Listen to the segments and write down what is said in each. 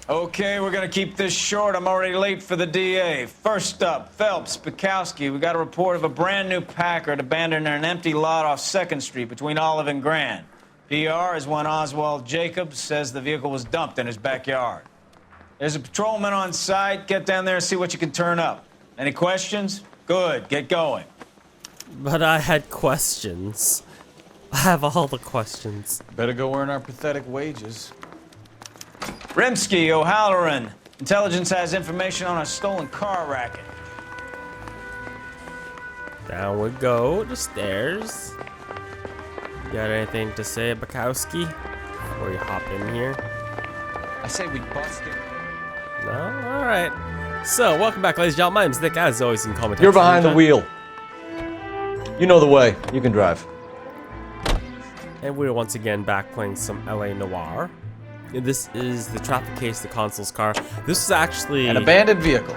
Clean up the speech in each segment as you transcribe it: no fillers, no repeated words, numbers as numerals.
Okay, we're gonna keep this short. I'm already late for the DA. First up, Phelps, Bukowski. We got a report of a brand new Packard abandoned in an empty lot off 2nd Street between Olive and Grand. PR is when Walt Jacobs says the vehicle was dumped in his backyard. There's a patrolman on site. Get down there and see what you can turn up. Any questions? Good, get going. But I had questions. I have all the questions. Better go earn our pathetic wages. Rimsky, O'Halloran. Intelligence has information on a stolen car racket. Down we go, the stairs. You got anything to say, Bukowski? Before you hop in here? I say we bust it. No? Alright. So, welcome back, ladies and gentlemen. My name's Nick, as always, in comment. You're behind the wheel. You know the way. You can drive. And we're once again back playing some LA Noire. And this is the traffic case, the Consul's car. This is actually an abandoned vehicle. You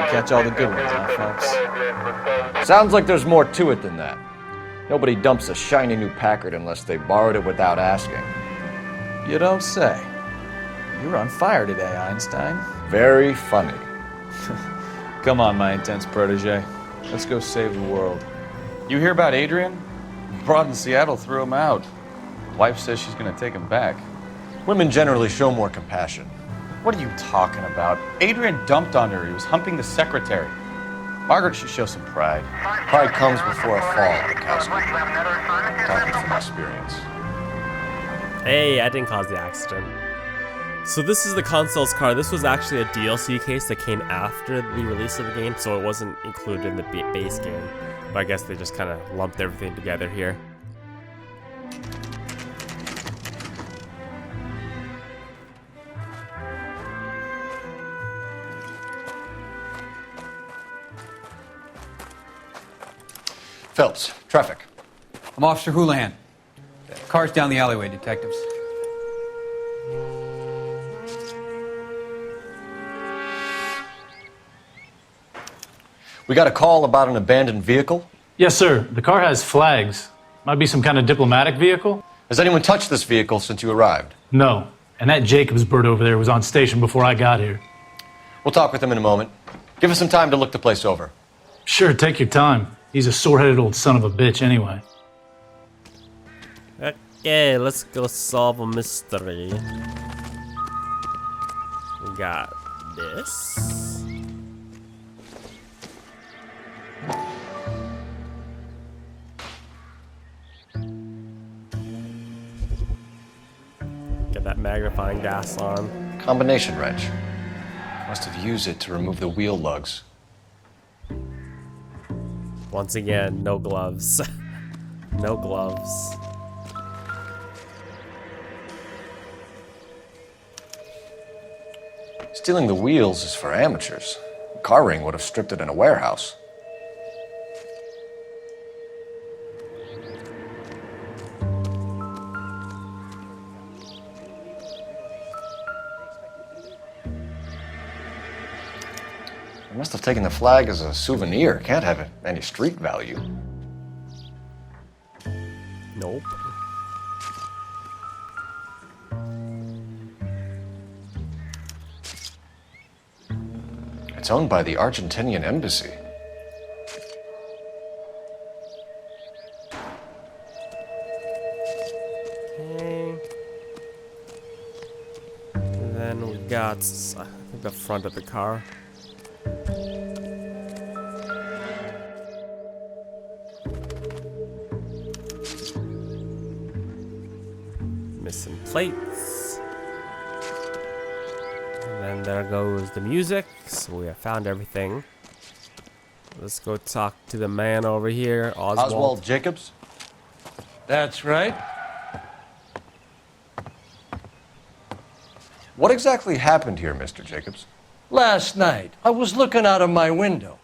catch all the good ones, huh, folks? Sounds like there's more to it than that. Nobody dumps a shiny new Packard unless they borrowed it without asking. You don't say. You're on fire today, Einstein. Very funny. Come on, my intense protege. Let's go save the world. You hear about Adrian? Broad in Seattle threw him out. Wife says she's gonna take him back. Women generally show more compassion. What are you talking about? Adrian dumped on her. He was humping the secretary. Margaret should show some pride. Pride comes before a fall, Bukowski. Talking from experience. Hey, I didn't cause the accident. So this is the Consul's car. This was actually a DLC case that came after the release of the game, so it wasn't included in the base game. But I guess they just kind of lumped everything together here. Phelps, traffic. I'm Officer Houlihan. Car's down the alleyway, detectives. We got a call about an abandoned vehicle. Yes, sir. The car has flags. Might be some kind of diplomatic vehicle. Has anyone touched this vehicle since you arrived? No. And that Jacobs bird over there was on station before I got here. We'll talk with him in a moment. Give us some time to look the place over. Sure, take your time. He's a sore-headed old son of a bitch anyway. Okay, let's go solve a mystery. We got this. Get that magnifying glass on. Combination wrench. Must have used it to remove the wheel lugs. Once again, no gloves. No gloves. Stealing the wheels is for amateurs. A car ring would have stripped it in a warehouse. They must have taken the flag as a souvenir. Can't have any street value. Nope. It's owned by the Argentinian embassy. Okay. And then we got, I think, the front of the car. Missing plates. And then there goes the music. So we have found everything. Let's go talk to the man over here, Oswald Jacobs? That's right. What exactly happened here, Mr. Jacobs? Last night, I was looking out of my window.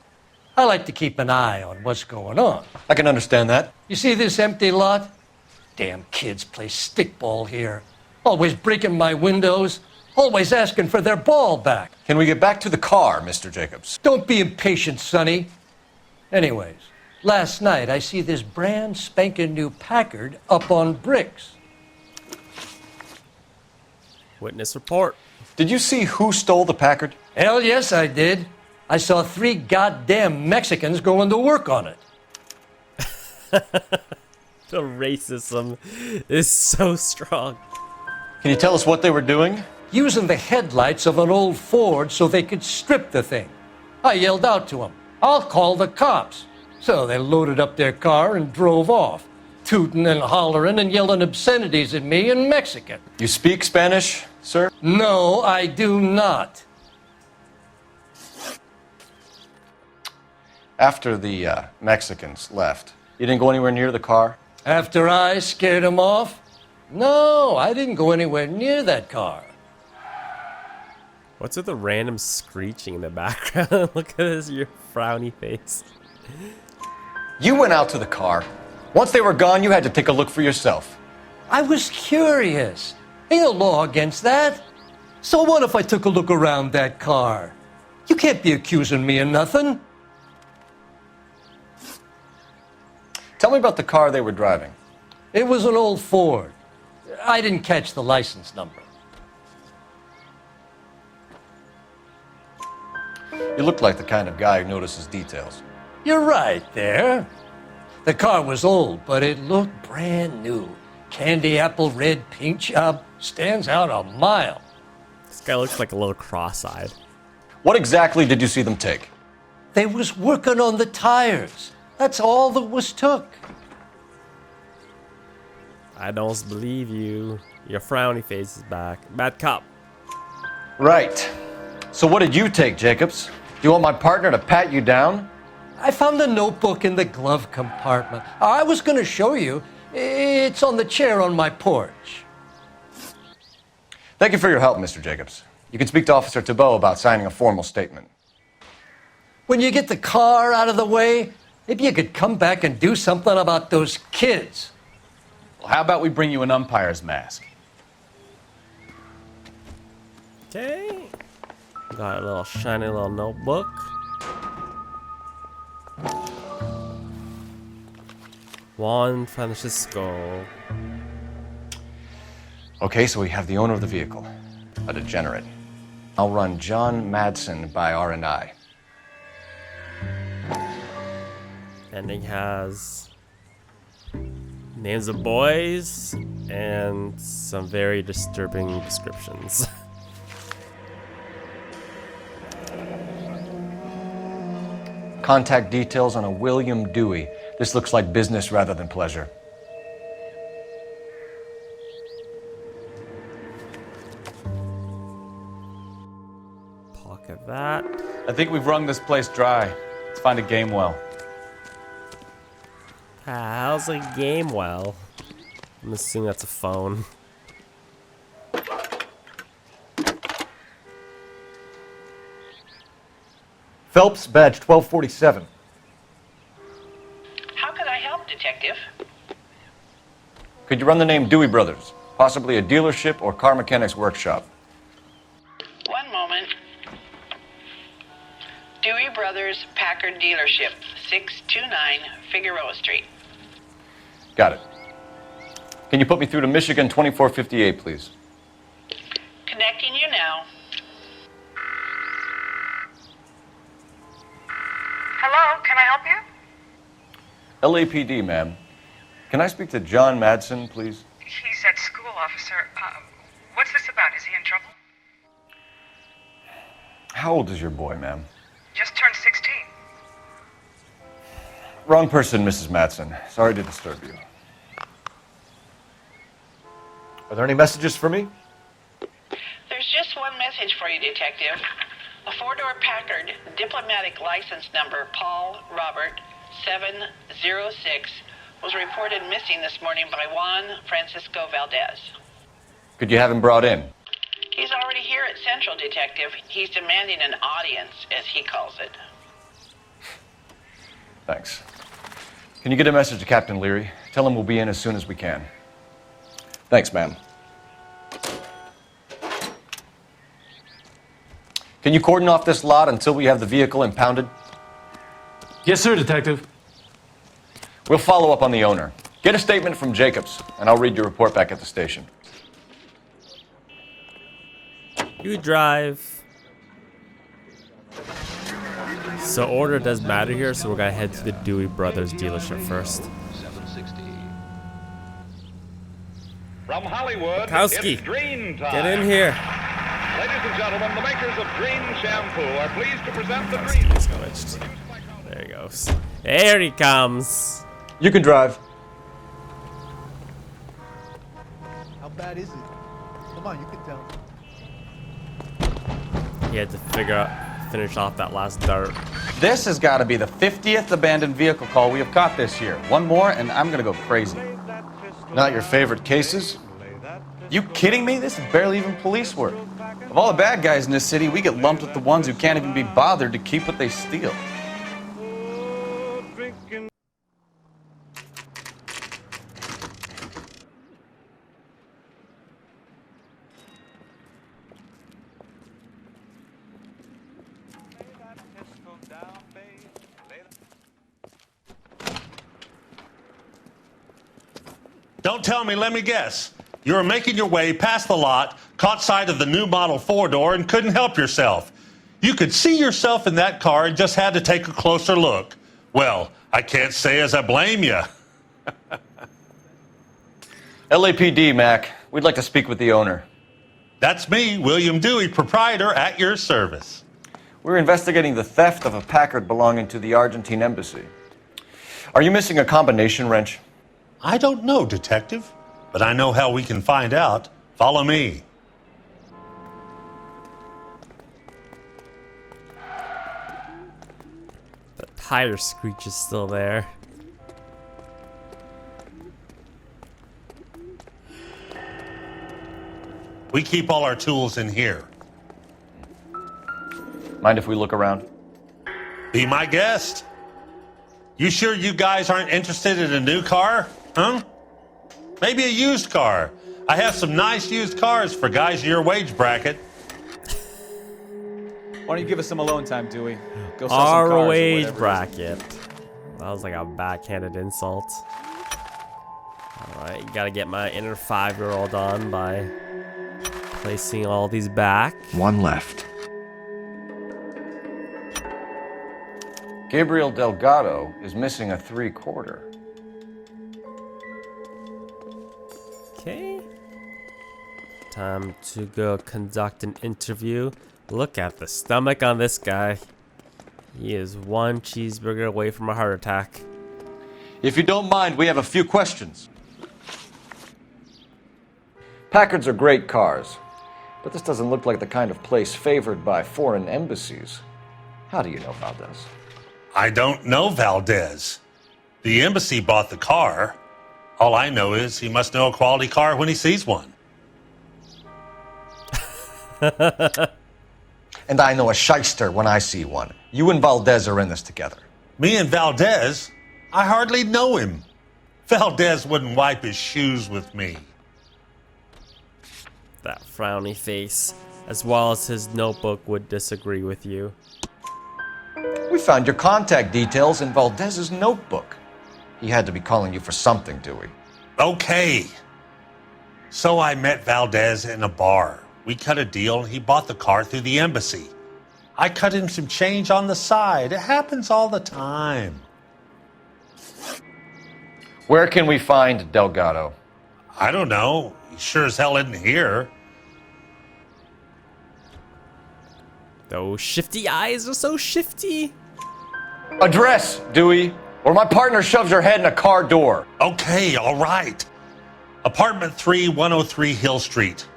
I like to keep an eye on what's going on. I can understand that. You see this empty lot? Damn kids play stickball here. Always breaking my windows. Always asking for their ball back. Can we get back to the car, Mr. Jacobs? Don't be impatient, Sonny. Anyways, last night I see this brand spanking new Packard up on bricks. Witness report. Did you see who stole the Packard? Hell yes, I did. I saw 3 goddamn Mexicans going to work on it. The racism is so strong. Can you tell us what they were doing? Using the headlights of an old Ford so they could strip the thing. I yelled out to them, "I'll call the cops." So they loaded up their car and drove off, tooting and hollering and yelling obscenities at me in Mexican. You speak Spanish, sir? No, I do not. After the Mexicans left, you didn't go anywhere near the car? After I scared them off? No, I didn't go anywhere near that car. What's with the random screeching in the background? Look at this, your frowny face. You went out to the car. Once they were gone, you had to take a look for yourself. I was curious. Ain't no law against that. So what if I took a look around that car? You can't be accusing me of nothing. Tell me about the car they were driving. It was an old Ford. I didn't catch the license number. You look like the kind of guy who notices details. You're right there. The car was old, but it looked brand new. Candy apple red paint job stands out a mile. This guy looks like a little cross-eyed. What exactly did you see them take? They was working on the tires. That's all that was took. I don't believe you. Your frowny face is back. Bad cop. Right. So what did you take, Jacobs? Do you want my partner to pat you down? I found a notebook in the glove compartment. I was going to show you. It's on the chair on my porch. Thank you for your help, Mr. Jacobs. You can speak to Officer Thibault about signing a formal statement. When you get the car out of the way, maybe you could come back and do something about those kids. Well, how about we bring you an umpire's mask? Okay. Got a little shiny little notebook. Juan Francisco. Okay, so we have the owner of the vehicle, a degenerate. I'll run John Madsen by R&I. And he has names of boys and some very disturbing descriptions. Contact details on a William Dewey. This looks like business rather than pleasure. Pocket that. I think we've wrung this place dry. Let's find a game well. How's a game well? I'm assuming that's a phone. Phelps, badge 1247. How could I help, Detective? Could you run the name Dewey Brothers? Possibly a dealership or car mechanics workshop. One moment. Dewey Brothers Packard Dealership, 629 Figueroa Street. Got it. Can you put me through to Michigan 2458, please? Connecting you now. Hello, can I help you? LAPD, ma'am. Can I speak to John Madsen, please? He's at school, officer. What's this about? Is he in trouble? How old is your boy, ma'am? Just turned 16. Wrong person, Mrs. Madsen. Sorry to disturb you. Are there any messages for me? There's just one message for you, Detective. A four-door Packard, diplomatic license number Paul Robert 706, was reported missing this morning by Juan Francisco Valdez. Could you have him brought in? He's already here at Central, Detective. He's demanding an audience, as he calls it. Thanks. Can you get a message to Captain Leary? Tell him we'll be in as soon as we can. Thanks, ma'am. Can you cordon off this lot until we have the vehicle impounded? Yes, sir, Detective. We'll follow up on the owner. Get a statement from Jacobs, and I'll read your report back at the station. You drive. So order does matter here, so we're gonna head to the Dewey Brothers dealership first. From Hollywood, Kowski, it's Green Time. get in here. Ladies and gentlemen, the makers of Green Shampoo are pleased to present the Green. Switched. There he goes. There he comes. You can drive. How bad is it? Come on, you can tell. He had to finish off that last dart. This has got to be the 50th abandoned vehicle call we have caught this year. One more, and I'm going to go crazy. Not your favorite cases? You kidding me? This is barely even police work. Of all the bad guys in this city, we get lumped with the ones who can't even be bothered to keep what they steal. Don't tell me, let me guess. You were making your way past the lot, caught sight of the new model four-door, and couldn't help yourself. You could see yourself in that car and just had to take a closer look. Well, I can't say as I blame you. LAPD, Mac. We'd like to speak with the owner. That's me, William Dewey, proprietor, at your service. We're investigating the theft of a Packard belonging to the Argentine embassy. Are you missing a combination wrench? I don't know, Detective, but I know how we can find out. Follow me. The tire screech is still there. We keep all our tools in here. Mind if we look around? Be my guest. You sure you guys aren't interested in a new car? Huh? Maybe a used car. I have some nice used cars for guys in your wage bracket. Why don't you give us some alone time, Dewey? Go sell some Our cars or wage whatever. bracket. That was like a backhanded insult. Alright, gotta get my inner 5-year-old on by placing all these back. One left. Gabriel Delgado is missing a 3/4. Okay. Time to go conduct an interview. Look at the stomach on this guy. He is one cheeseburger away from a heart attack. If you don't mind, we have a few questions. Packards are great cars, but this doesn't look like the kind of place favored by foreign embassies. How do you know Valdez? I don't know Valdez. The embassy bought the car. All I know is he must know a quality car when he sees one. And I know a shyster when I see one. You and Valdez are in this together. Me and Valdez? I hardly know him. Valdez wouldn't wipe his shoes with me. That frowny face, as well as his notebook, would disagree with you. We found your contact details in Valdez's notebook. He had to be calling you for something, Dewey. Okay. So I met Valdez in a bar. We cut a deal and he bought the car through the embassy. I cut him some change on the side. It happens all the time. Where can we find Delgado? I don't know. He sure as hell isn't here. Those shifty eyes are so shifty. Address, Dewey, or my partner shoves your head in a car door. Okay, all right. Apartment 3, 103 Hill Street.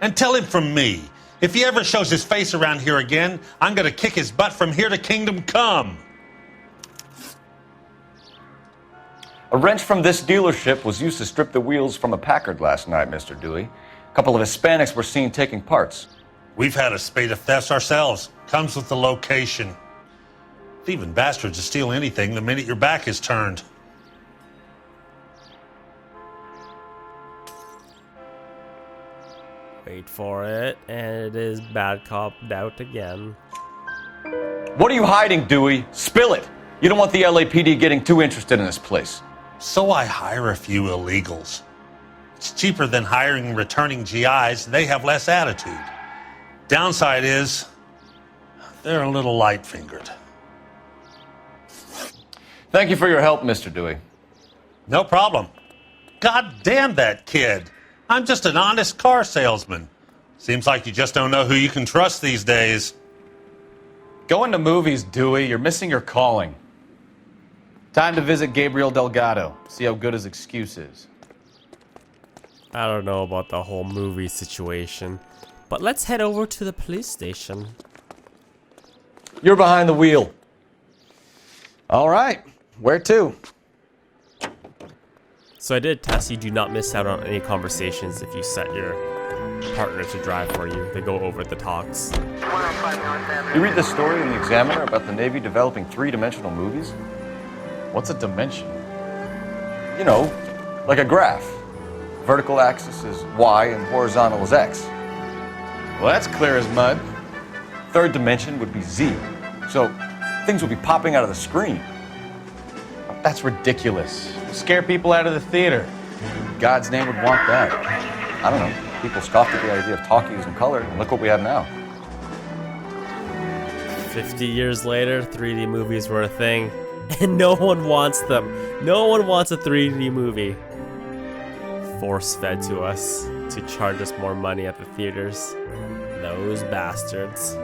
And tell him from me, if he ever shows his face around here again, I'm gonna kick his butt from here to Kingdom Come. A wrench from this dealership was used to strip the wheels from a Packard last night, Mr. Dewey. A couple of Hispanics were seen taking parts. We've had a spate of thefts ourselves. Comes with the location. Thieving bastards will steal anything the minute your back is turned. Wait for it, and it is bad cop doubt again. What are you hiding, Dewey? Spill it. You don't want the LAPD getting too interested in this place. So I hire a few illegals. It's cheaper than hiring returning GIs. They have less attitude. Downside is, they're a little light-fingered. Thank you for your help, Mr. Dewey. No problem. God damn that kid. I'm just an honest car salesman. Seems like you just don't know who you can trust these days. Going to movies, Dewey. You're missing your calling. Time to visit Gabriel Delgado. See how good his excuse is. I don't know about the whole movie situation, but let's head over to the police station. You're behind the wheel. All right. Where to? So I did test you do not miss out on any conversations if you set your partner to drive for you. They go over the talks. You read the story in the Examiner about the Navy developing three-dimensional movies? What's a dimension? You know, like a graph. Vertical axis is Y and horizontal is X. Well, that's clear as mud. Third dimension would be Z. So things would be popping out of the screen. That's ridiculous. Scare people out of the theater. God's name would want that. I don't know. People scoffed at the idea of talkies in color, and look what we have now. 50 years later, 3D movies were a thing, and no one wants them. No one wants a 3D movie. Force-fed to us to charge us more money at the theaters. Those bastards.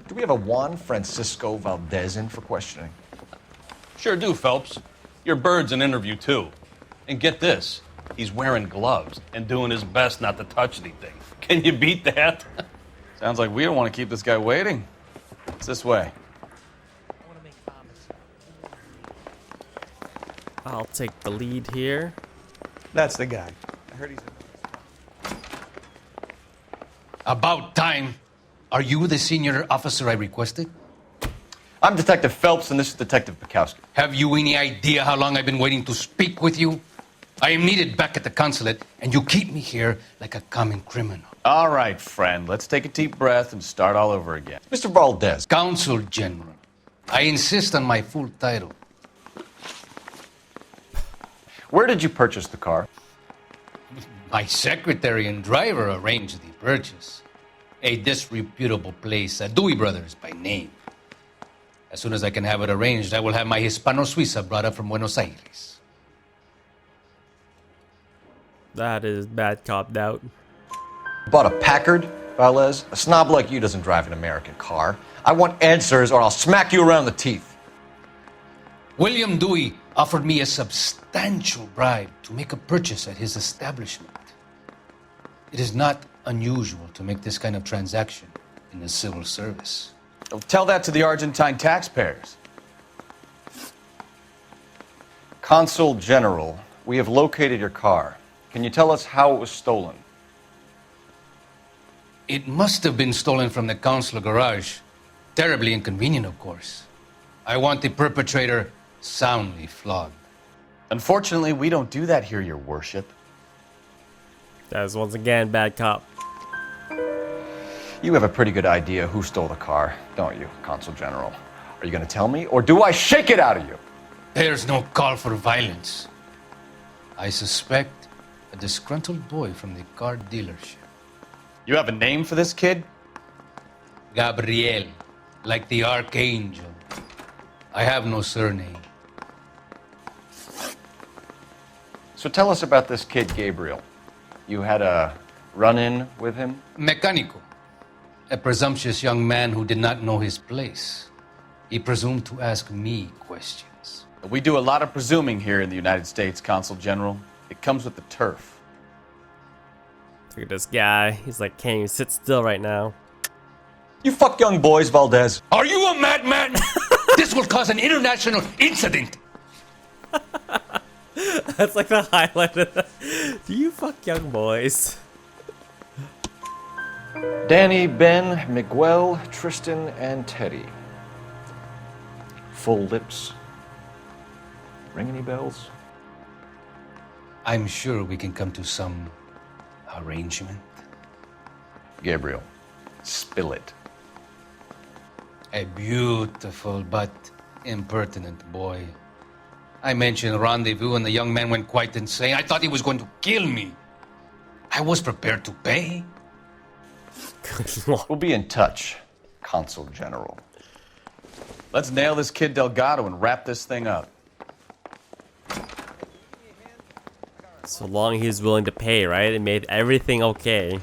Do we have a Juan Francisco Valdez in for questioning? Sure do, Phelps. Your bird's an interview, too. And get this, he's wearing gloves and doing his best not to touch anything. Can you beat that? Sounds like we don't want to keep this guy waiting. It's this way. I'll take the lead here. That's the guy. I heard he's About time. Are you the senior officer I requested? I'm Detective Phelps, and this is Detective Bukowski. Have you any idea how long I've been waiting to speak with you? I am needed back at the consulate, and you keep me here like a common criminal. All right, friend. Let's take a deep breath and start all over again. Mr. Valdez. Consul General. I insist on my full title. Where did you purchase the car? My secretary and driver arranged the purchase. A disreputable place, Dewey Brothers by name. As soon as I can have it arranged, I will have my Hispano-Suiza brought up from Buenos Aires. That is bad cop doubt. Bought a Packard, Valdez? A snob like you doesn't drive an American car. I want answers or I'll smack you around the teeth. William Dewey offered me a substantial bribe to make a purchase at his establishment. It is not unusual to make this kind of transaction in the civil service. Tell that to the Argentine taxpayers. Consul General, we have located your car. Can you tell us how it was stolen? It must have been stolen from the consular garage. Terribly inconvenient, of course. I want the perpetrator soundly flogged. Unfortunately, we don't do that here, Your Worship. That is once again bad cop. You have a pretty good idea who stole the car, don't you, Consul General? Are you going to tell me, or do I shake it out of you? There's no call for violence. I suspect a disgruntled boy from the car dealership. You have a name for this kid? Gabriel, like the archangel. I have no surname. So tell us about this kid, Gabriel. You had a run-in with him? Mecánico. A presumptuous young man who did not know his place. He presumed to ask me questions. We do a lot of presuming here in the United States, Consul General. It comes with the turf. Look at this guy. He's like, can't even sit still right now. You fuck young boys, Valdez. Are you a madman? This will cause an international incident. That's like the highlight of the... Do you fuck young boys? Danny, Ben, Miguel, Tristan, and Teddy. Full lips. Ring any bells? I'm sure we can come to some arrangement. Gabriel, spill it. A beautiful but Impertinent boy. I mentioned rendezvous and the young man went quite insane. I thought he was going to kill me. I was prepared to pay. We'll be in touch, Consul General. Let's nail this kid Delgado and wrap this thing up. So long he's willing to pay, right? It made everything okay.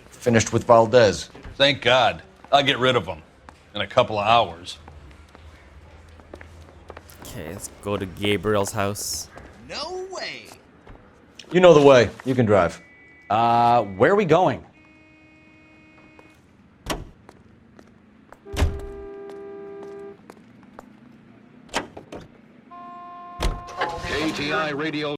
Finished with Valdez. Thank God. I'll get rid of him in a couple of hours. Okay, let's go to Gabriel's house. No way. You know the way. You can drive. Where are we going? KTI Radio.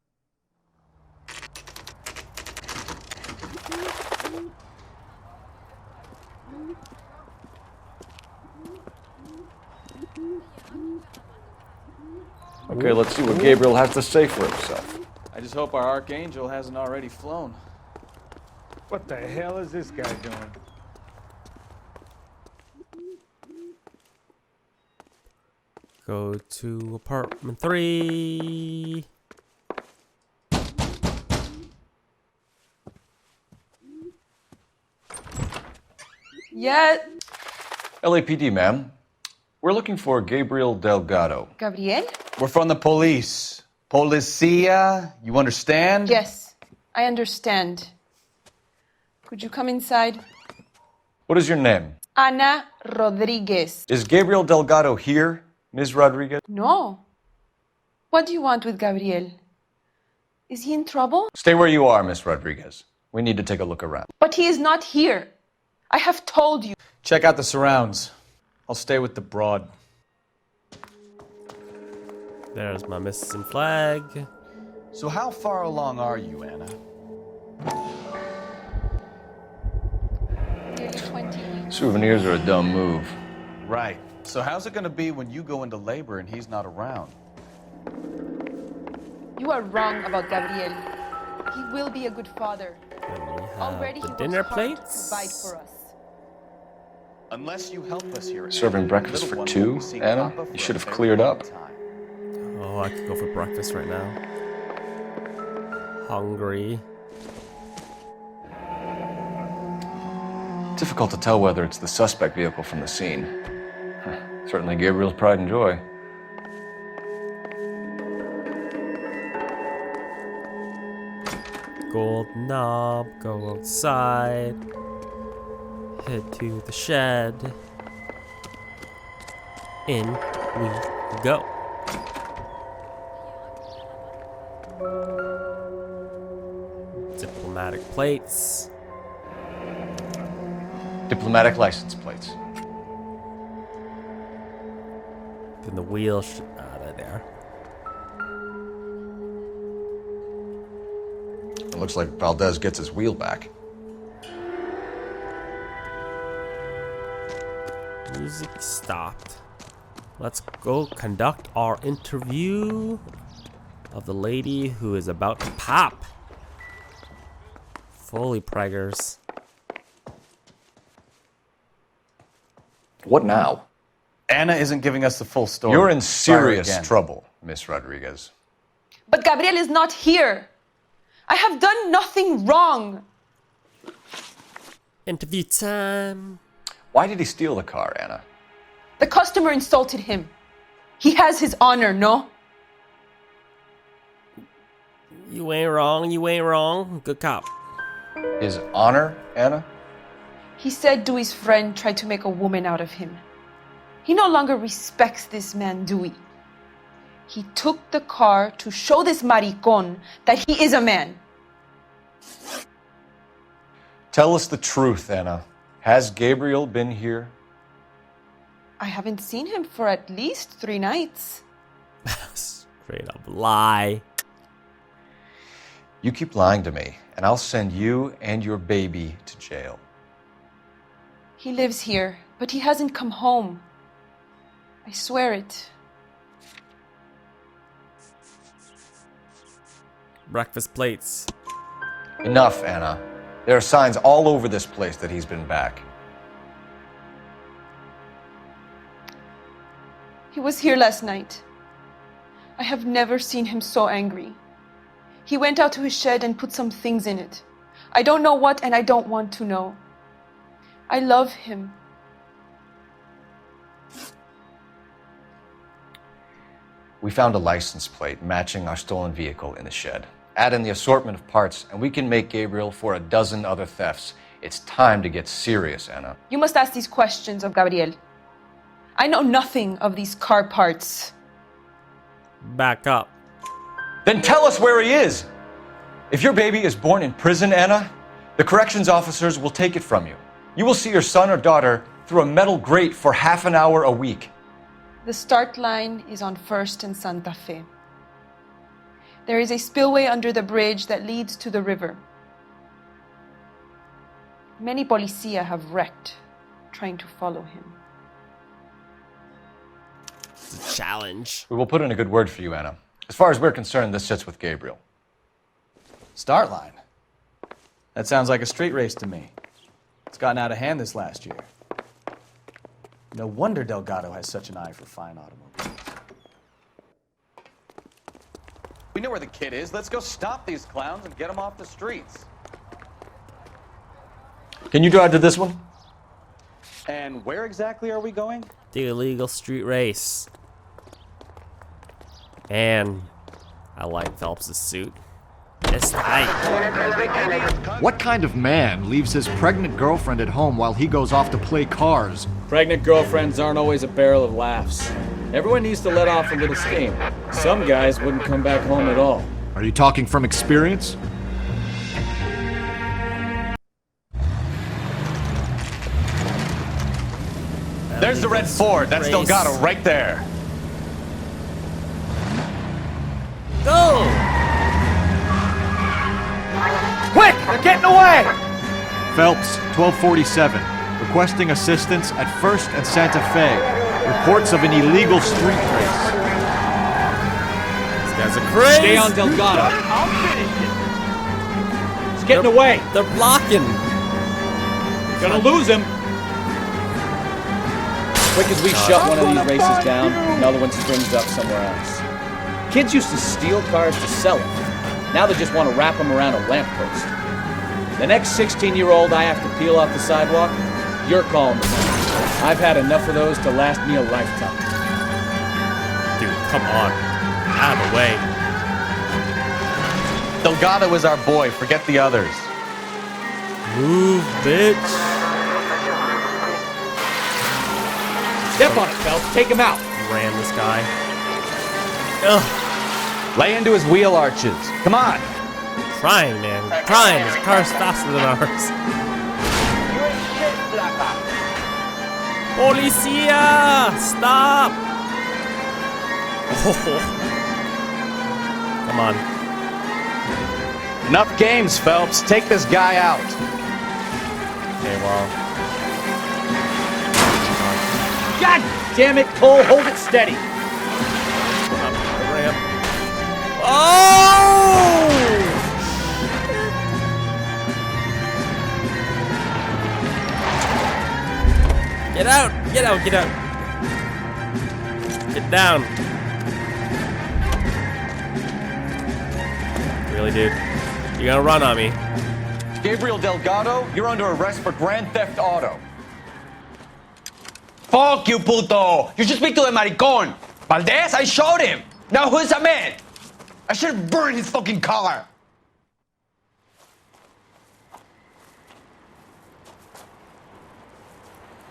Okay, let's see what Gabriel has to say for himself. I just hope our Archangel hasn't already flown. What the hell is this guy doing? Go to apartment 3. Yeah. LAPD, ma'am. We're looking for Gabriel Delgado. Gabriel? We're from the police. Policia, you understand? Yes, I understand. Could you come inside? What is your name? Ana Rodriguez. Is Gabriel Delgado here, Ms. Rodriguez? No. What do you want with Gabriel? Is he in trouble? Stay where you are, Ms. Rodriguez. We need to take a look around. But he is not here. I have told you. Check out the surrounds. I'll stay with the broad. There's my missing flag. So how far along are you, Anna? Nearly 20. Souvenirs are a dumb move. Right. So how's it gonna be when you go into labor and he's not around? You are wrong about Gabriel. He will be a good father. Already he works dinner hard plates. to provide for us. Unless you help us here. Serving breakfast for two, Anna? You should have cleared up. Oh, I could go for breakfast right now. Hungry. Difficult to tell whether it's the suspect vehicle from the scene. Certainly Gabriel's pride and joy. Gold knob, go outside. Head to the shed. In we go. Diplomatic plates. Diplomatic license plates. Then the wheel they're there. It looks like Valdez gets his wheel back. Music stopped. Let's go conduct our interview of the lady who is about to pop. Fully preggers. What now? Anna isn't giving us the full story. You're in Try her serious again. trouble, Miss Rodriguez. But Gabriel is not here. I have done nothing wrong. Interview time. Why did he steal the car, Anna? The customer insulted him. He has his honor, no? You ain't wrong, you ain't wrong. Good cop. His honor, Anna? He said Dewey's friend tried to make a woman out of him. He no longer respects this man, Dewey. He took the car to show this maricon that he is a man. Tell us the truth, Anna. Has Gabriel been here? I haven't seen him for at least 3 nights. Straight up lie. You keep lying to me, and I'll send you and your baby to jail. He lives here, but he hasn't come home. I swear it. Breakfast plates. Enough, Anna. There are signs all over this place that he's been back. He was here last night. I have never seen him so angry. He went out to his shed and put some things in it. I don't know what, and I don't want to know. I love him. We found a license plate matching our stolen vehicle in the shed. Add in the assortment of parts, and we can make Gabriel for a dozen other thefts. It's time to get serious, Anna. You must ask these questions of Gabriel. I know nothing of these car parts. Back up. Then tell us where he is! If your baby is born in prison, Anna, the corrections officers will take it from you. You will see your son or daughter through a metal grate for half an hour a week. The start line is on 1st and Santa Fe. There is a spillway under the bridge that leads to the river. Many policia have wrecked trying to follow him. It's a challenge. We will put in a good word for you, Anna. As far as we're concerned, this sits with Gabriel. Start line. That sounds like a street race to me. It's gotten out of hand this last year. No wonder Delgado has such an eye for fine automobiles. We know where the kid is. Let's go stop these clowns and get them off the streets. Can you drive to this one? And where exactly are we going? The illegal street race. And I like Phelps' suit. It's tight. What kind of man leaves his pregnant girlfriend at home while he goes off to play cars? Pregnant girlfriends aren't always a barrel of laughs. Everyone needs to let off a little steam. Some guys wouldn't come back home at all. Are you talking from experience? There's the red Ford. That's Delgado right there. Go! Quick! They're getting away! Phelps, 1247. Requesting assistance at 1st and Santa Fe. Reports of an illegal street race. These guys are crazy. Stay on Delgado. I'll finish it. He's getting away. They're blocking. Gonna lose him. Quick as we shut one of these races down, another one springs up somewhere else. Kids used to steal cars to sell them. Now they just want to wrap them around a lamppost. The next 16-year-old I have to peel off the sidewalk, you're calling me. I've had enough of those to last me a lifetime. Dude, come on. Out of the way. Delgado is our boy. Forget the others. Move, bitch. Step on it, Phelps. Take him out. Ran this guy. Ugh. Lay into his wheel arches. Come on. Trying, man. Trying. His car's faster than ours. Policia! Stop! Oh. Come on. Enough games, Phelps. Take this guy out. Okay, well. God damn it, Cole. Hold it steady. Ramp. Oh! Get out! Get out! Get out! Get down! Really, dude? You're gonna run on me? Gabriel Delgado, you're under arrest for Grand Theft Auto. Fuck you, puto! You should speak to the maricón. Valdez, I showed him. Now who's a man? I should have burned his fucking car.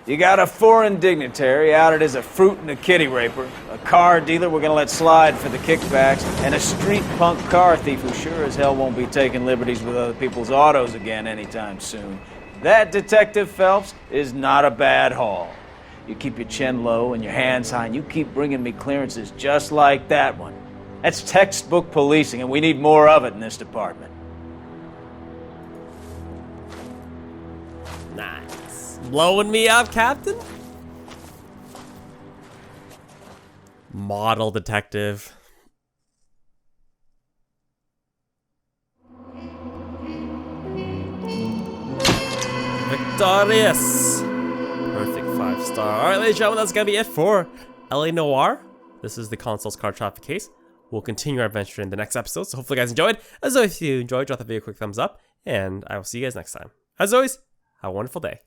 You got a foreign dignitary outed as a fruit and a kitty raper, a car dealer we're gonna let slide for the kickbacks, and a street punk car thief who sure as hell won't be taking liberties with other people's autos again anytime soon. That, Detective Phelps, is not a bad haul. You keep your chin low and your hands high, and you keep bringing me clearances just like that one. That's textbook policing, and we need more of it in this department. Nice. Blowing me up, Captain? Model detective. Victorious. Perfect 5-star. Alright, ladies and gentlemen, that's gonna be it for LA Noire. This is the Consuls Car traffic case. We'll continue our adventure in the next episode, so hopefully you guys enjoyed. As always, if you enjoyed, drop the video a quick thumbs up, and I will see you guys next time. As always, have a wonderful day.